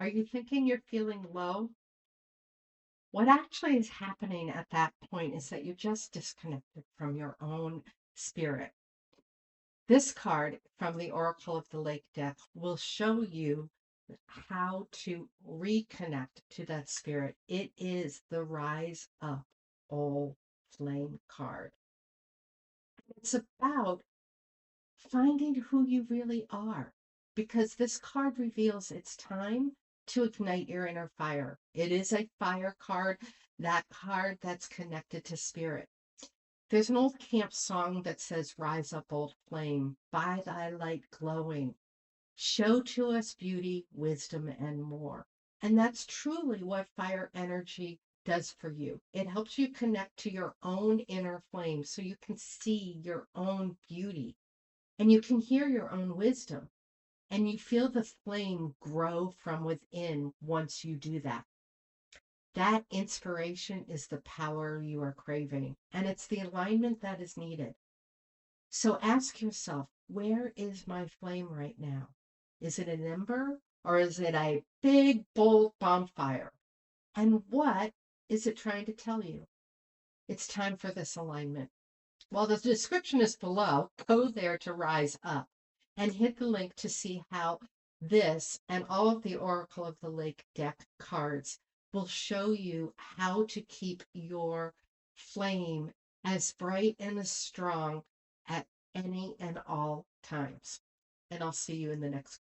Are you thinking you're feeling low? What actually is happening at that point is that you're just disconnected from your own spirit. This card from the Oracle of the Lake deck will show you how to reconnect to that spirit. It is the Rise Up Ole Flame card. It's about finding who you really are because this card reveals it's time to ignite your inner fire. It is a fire card, that card that's connected to spirit. There's an old camp song that says, Rise up, old flame, by thy light glowing, show to us beauty, wisdom, and more. And that's truly what fire energy does for you. It helps you connect to your own inner flame so you can see your own beauty and you can hear your own wisdom and you feel the flame grow from within once you do that. That inspiration is the power you are craving, and it's the alignment that is needed. So ask yourself, where is my flame right now? Is it an ember or is it a big, bold bonfire? And what is it trying to tell you? It's time for this alignment. Well, the description is below. Go there to rise up and hit the link to see how this and all of the Oracle of the Lake deck cards will show you how to keep your flame as bright and as strong at any and all times. And I'll see you in the next